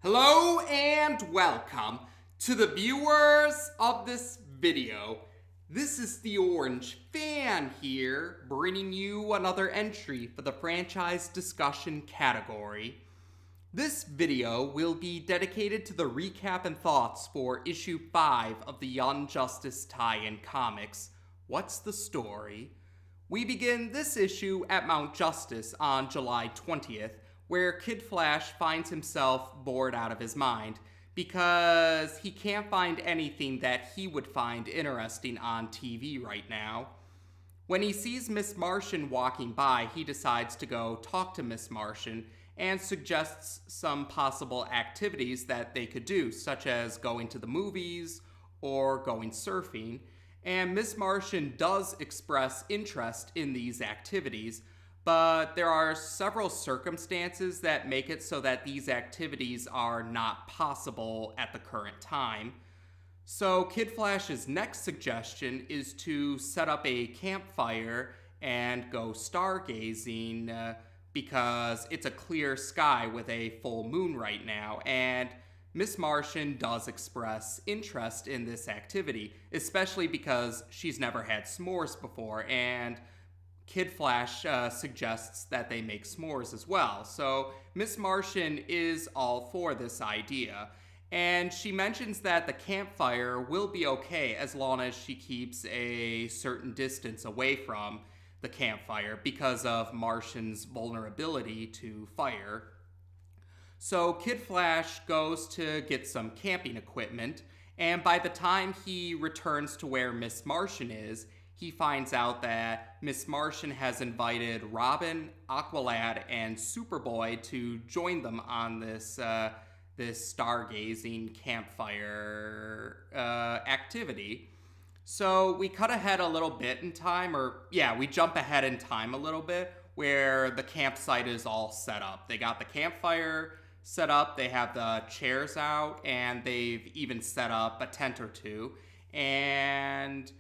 Hello and welcome to the viewers of this video. This is the Orange Fan here, bringing you another entry for the franchise discussion category. This video will be dedicated to the recap and thoughts for issue 5 of the Young Justice tie-in comics, What's the Story? We begin this issue at Mount Justice on July 20th, where Kid Flash finds himself bored out of his mind because he can't find anything that he would find interesting on TV right now. When he sees Miss Martian walking by, he decides to go talk to Miss Martian and suggests some possible activities that they could do, such as going to the movies or going surfing. And Miss Martian does express interest in these activities, but there are several circumstances that make it so that these activities are not possible at the current time. So Kid Flash's next suggestion is to set up a campfire and go stargazing because it's a clear sky with a full moon right now, and Miss Martian does express interest in this activity, especially because she's never had s'mores before, and Kid Flash suggests that they make s'mores as well. So Miss Martian is all for this idea. And she mentions that the campfire will be okay as long as she keeps a certain distance away from the campfire because of Martian's vulnerability to fire. So Kid Flash goes to get some camping equipment, and by the time he returns to where Miss Martian is, he finds out that Miss Martian has invited Robin, Aqualad, and Superboy to join them on this stargazing campfire activity. So we cut ahead a little bit in time, we jump ahead in time a little bit, where the campsite is all set up. They got the campfire set up, they have the chairs out, and they've even set up a tent or two. And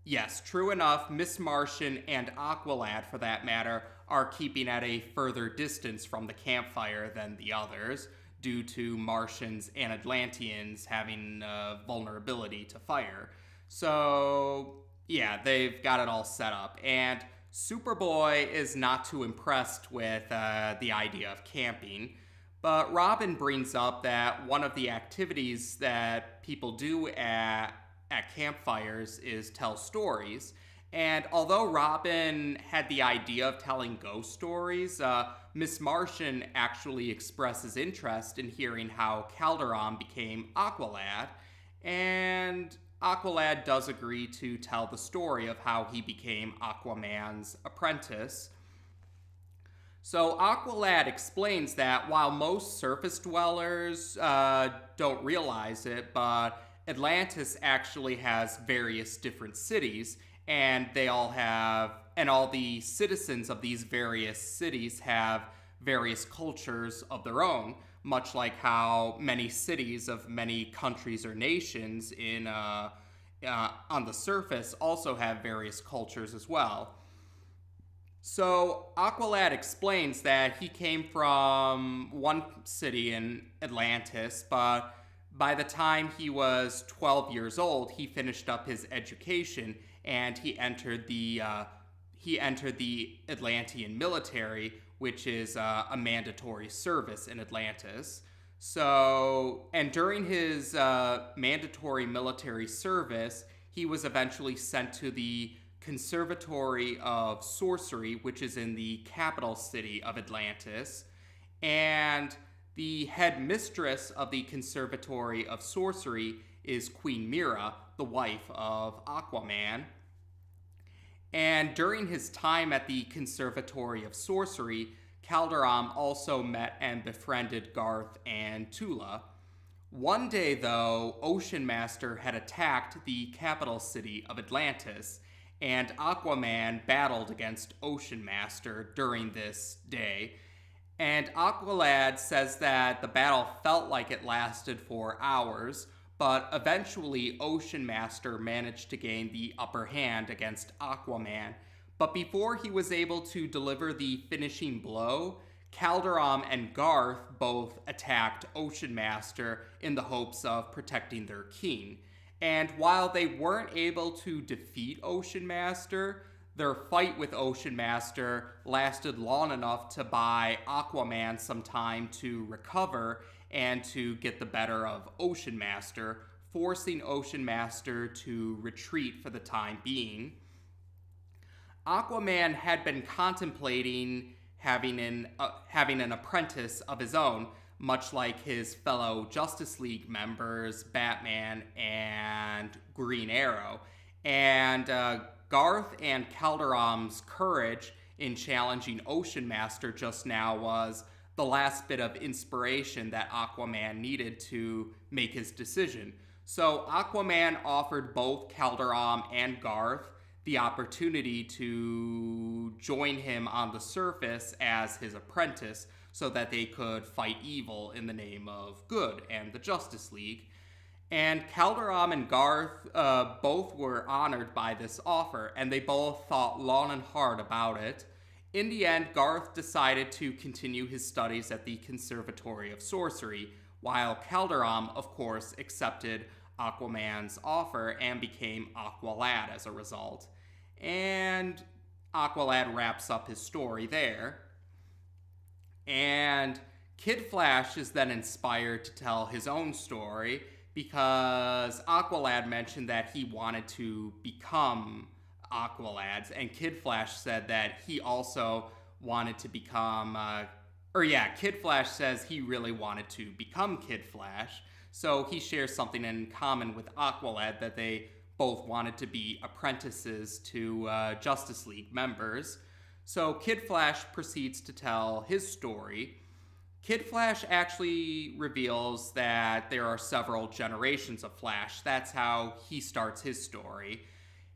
yes, true enough, Miss Martian and Aqualad, for that matter, are keeping at a further distance from the campfire than the others, due to Martians and Atlanteans having vulnerability to fire. So, yeah, they've got it all set up. And Superboy is not too impressed with the idea of camping. But Robin brings up that one of the activities that people do at campfires is tell stories. And although Robin had the idea of telling ghost stories, Miss Martian actually expresses interest in hearing how Calderon became Aqualad, and Aqualad does agree to tell the story of how he became Aquaman's apprentice. So Aqualad explains that while most surface dwellers don't realize it, but Atlantis actually has various different cities, and all the citizens of these various cities have various cultures of their own, much like how many cities of many countries or nations on the surface also have various cultures as well. So Aqualad explains that he came from one city in Atlantis, but by the time he was 12 years old, he finished up his education and he entered the Atlantean military, which is a mandatory service in Atlantis. So, and during his mandatory military service, he was eventually sent to the Conservatory of Sorcery, which is in the capital city of Atlantis, and the head mistress of the Conservatory of Sorcery is Queen Mira, the wife of Aquaman. And during his time at the Conservatory of Sorcery, Calderon also met and befriended Garth and Tula. One day, though, Ocean Master had attacked the capital city of Atlantis, and Aquaman battled against Ocean Master during this day. And Aqualad says that the battle felt like it lasted for hours, but eventually Ocean Master managed to gain the upper hand against Aquaman. But before he was able to deliver the finishing blow, Calderon and Garth both attacked Ocean Master in the hopes of protecting their king. And while they weren't able to defeat Ocean Master, their fight with Ocean Master lasted long enough to buy Aquaman some time to recover and to get the better of Ocean Master, forcing Ocean Master to retreat for the time being. Aquaman had been contemplating having an apprentice of his own, much like his fellow Justice League members, Batman and Green Arrow. And Garth and Calderon's courage in challenging Ocean Master just now was the last bit of inspiration that Aquaman needed to make his decision. So Aquaman offered both Calderon and Garth the opportunity to join him on the surface as his apprentice so that they could fight evil in the name of good and the Justice League. And Calderon and Garth both were honored by this offer, and they both thought long and hard about it. In the end, Garth decided to continue his studies at the Conservatory of Sorcery, while Calderon, of course, accepted Aquaman's offer and became Aqualad as a result. And Aqualad wraps up his story there. And Kid Flash is then inspired to tell his own story because Aqualad mentioned that he wanted to become Aqualad, and Kid Flash said that he also wanted to become, Kid Flash says he really wanted to become Kid Flash. So he shares something in common with Aqualad, that they both wanted to be apprentices to Justice League members. So Kid Flash proceeds to tell his story. Kid Flash actually reveals that there are several generations of Flash. That's how he starts his story.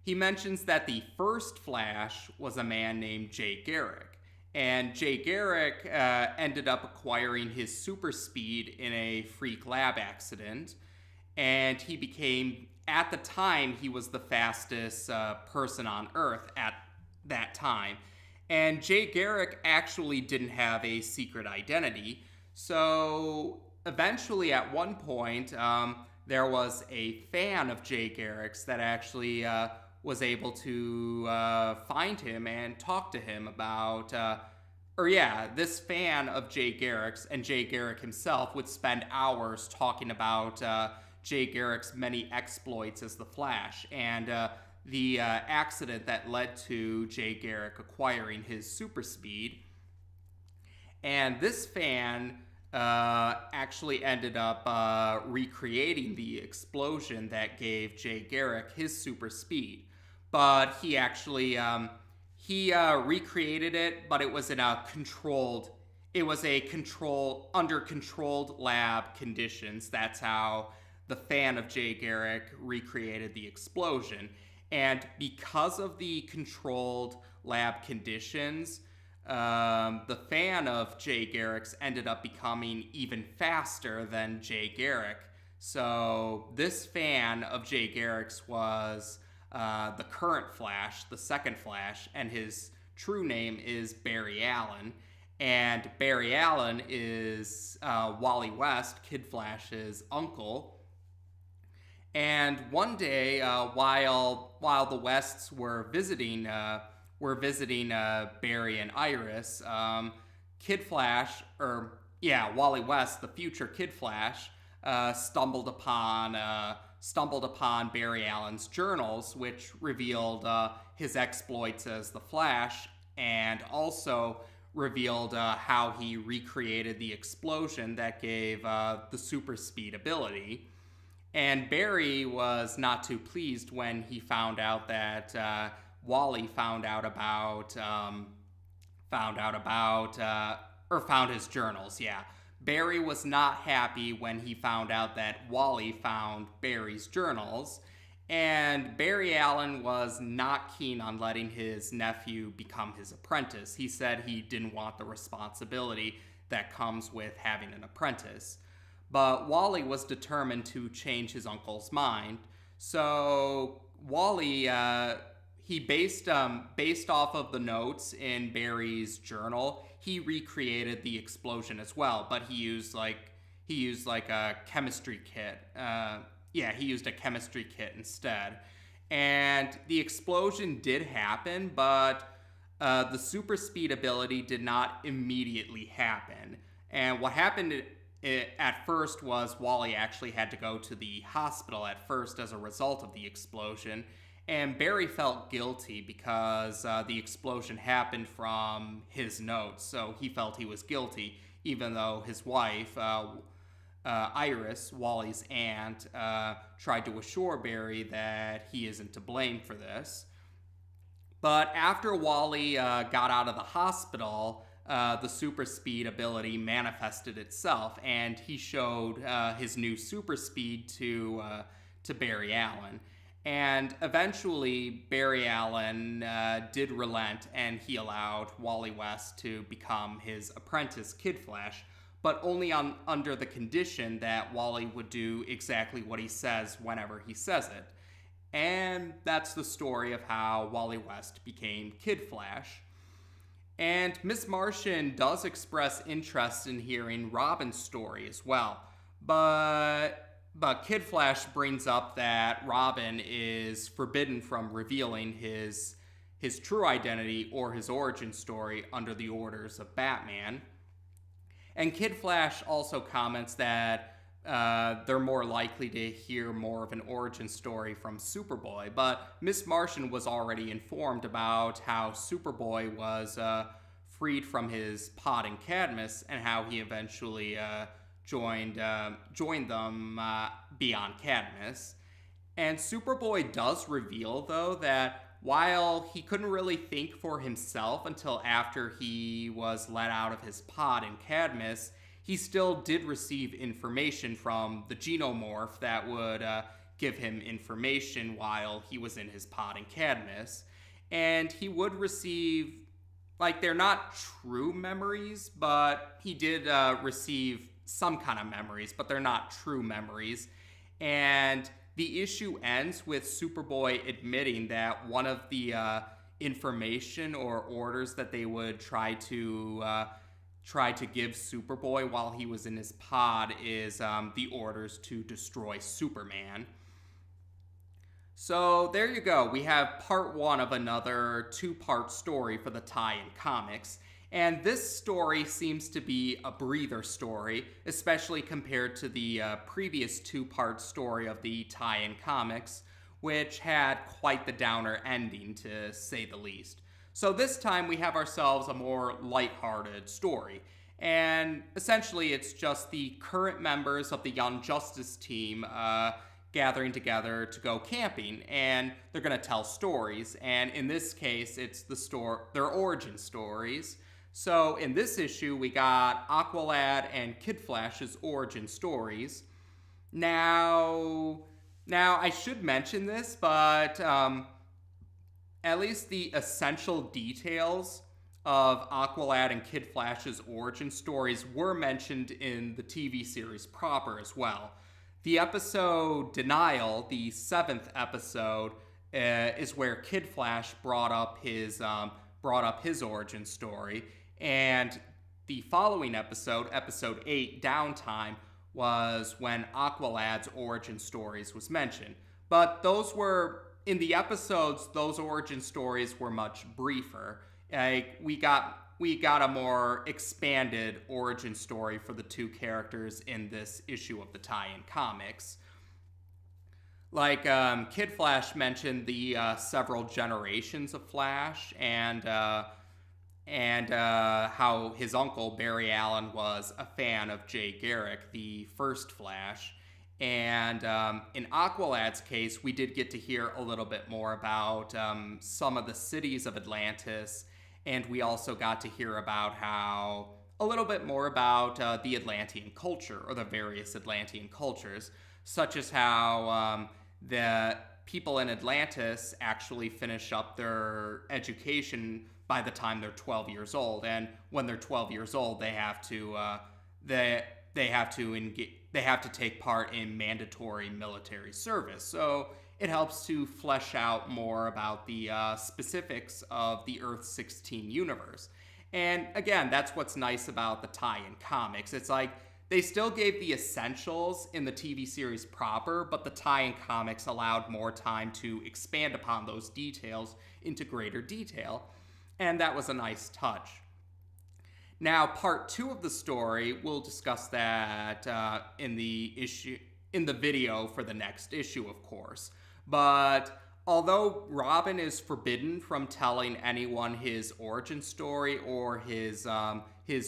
He mentions that the first Flash was a man named Jay Garrick. And Jay Garrick ended up acquiring his super speed in a freak lab accident. And he became, at the time, he was the fastest person on Earth at that time. And Jay Garrick actually didn't have a secret identity. So eventually, at one point, there was a fan of Jay Garrick's that actually was able to find him and talk to him about, this fan of Jay Garrick's, and Jay Garrick himself would spend hours talking about Jay Garrick's many exploits as the Flash, and the accident that led to Jay Garrick acquiring his super speed. And this fan actually ended up recreating the explosion that gave Jay Garrick his super speed. But he actually, recreated it, but it was in a under controlled lab conditions. That's how the fan of Jay Garrick recreated the explosion. And because of the controlled lab conditions, the fan of Jay Garrick's ended up becoming even faster than Jay Garrick. So this fan of Jay Garrick's was the current Flash, the second Flash, and his true name is Barry Allen. And Barry Allen is Wally West, Kid Flash's uncle. And one day, while the Wests were visiting Barry and Iris, Wally West, the future Kid Flash, stumbled upon Barry Allen's journals, which revealed his exploits as the Flash, and also revealed how he recreated the explosion that gave the super speed ability. And Barry was not too pleased when he found out that Wally found his journals. Yeah, Barry was not happy when he found out that Wally found Barry's journals, and Barry Allen was not keen on letting his nephew become his apprentice. He said he didn't want the responsibility that comes with having an apprentice. But Wally was determined to change his uncle's mind. So Wally, based off of the notes in Barry's journal, he recreated the explosion as well, but he used like a chemistry kit. He used a chemistry kit instead. And the explosion did happen, but the super speed ability did not immediately happen. And what happened at first was Wally actually had to go to the hospital at first as a result of the explosion. And Barry felt guilty because the explosion happened from his notes, so he felt he was guilty, even though his wife, Iris, Wally's aunt, tried to assure Barry that he isn't to blame for this. But after Wally got out of the hospital, the super speed ability manifested itself, and he showed his new super speed to Barry Allen. And eventually, Barry Allen did relent, and he allowed Wally West to become his apprentice, Kid Flash, but only under the condition that Wally would do exactly what he says whenever he says it. And that's the story of how Wally West became Kid Flash. And Miss Martian does express interest in hearing Robin's story as well, but Kid Flash brings up that Robin is forbidden from revealing his true identity or his origin story under the orders of Batman. And Kid Flash also comments that they're more likely to hear more of an origin story from Superboy, but Miss Martian was already informed about how Superboy was freed from his pod in Cadmus and how he eventually joined them beyond Cadmus. And Superboy does reveal, though, that while he couldn't really think for himself until after he was let out of his pod in Cadmus, he still did receive information from the Genomorph that would give him information while he was in his pod in Cadmus. And he would receive, they're not true memories, but he did receive some kind of memories, but they're not true memories. And the issue ends with Superboy admitting that one of the information or orders that they would try to give Superboy while he was in his pod is the orders to destroy Superman. So there you go. We have part one of another two-part story for the tie-in comics. And this story seems to be a breather story, especially compared to the previous two-part story of the tie-in comics, which had quite the downer ending, to say the least. So this time we have ourselves a more lighthearted story. And essentially it's just the current members of the Young Justice team gathering together to go camping, and they're going to tell stories. And in this case, it's their origin stories. So in this issue, we got Aqualad and Kid Flash's origin stories. Now I should mention this, but at least the essential details of Aqualad and Kid Flash's origin stories were mentioned in the TV series proper as well. The episode Denial, the 7th episode, is where Kid Flash brought up his origin story. And the following episode, episode 8, Downtime, was when Aqualad's origin stories was mentioned. But in the episodes, those origin stories were much briefer. We got a more expanded origin story for the two characters in this issue of the tie-in comics. Kid Flash mentioned the several generations of Flash and how his uncle, Barry Allen, was a fan of Jay Garrick, the first Flash. And in Aqualad's case, we did get to hear a little bit more about some of the cities of Atlantis, and we also got to hear about a little bit more about the Atlantean culture, or the various Atlantean cultures, such as how the people in Atlantis actually finish up their education by the time they're 12 years old, and when they're 12 years old, they have to take part in mandatory military service. So it helps to flesh out more about the specifics of the Earth-16 universe. And again, that's what's nice about the tie-in comics. It's like they still gave the essentials in the TV series proper, but the tie-in comics allowed more time to expand upon those details into greater detail. And that was a nice touch. Now, part 2 of the story, we'll discuss that in the video for the next issue, of course. But although Robin is forbidden from telling anyone his origin story or his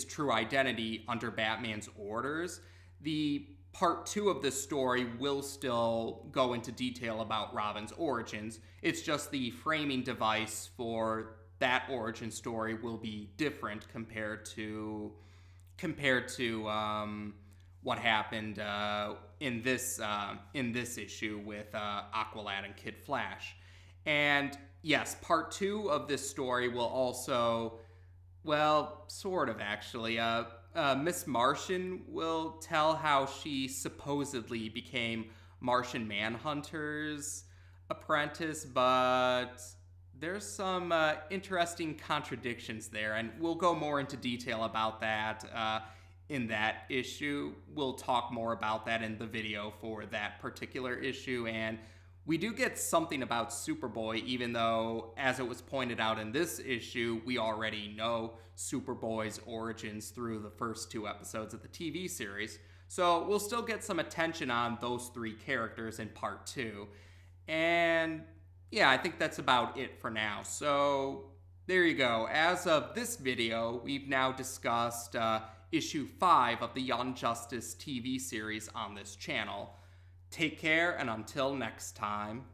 true identity under Batman's orders, the part 2 of this story will still go into detail about Robin's origins. It's just the framing device for that origin story will be different compared to what happened in this issue with Aqualad and Kid Flash. And yes, part 2 of this story will also, well, sort of actually, Miss Martian will tell how she supposedly became Martian Manhunter's apprentice, but there's some interesting contradictions there, and we'll go more into detail about that in that issue. We'll talk more about that in the video for that particular issue, and we do get something about Superboy, even though, as it was pointed out in this issue, we already know Superboy's origins through the first 2 episodes of the TV series. So we'll still get some attention on those 3 characters in part 2. And yeah, I think that's about it for now. So there you go. As of this video, we've now discussed issue 5 of the Young Justice TV series on this channel. Take care, and until next time.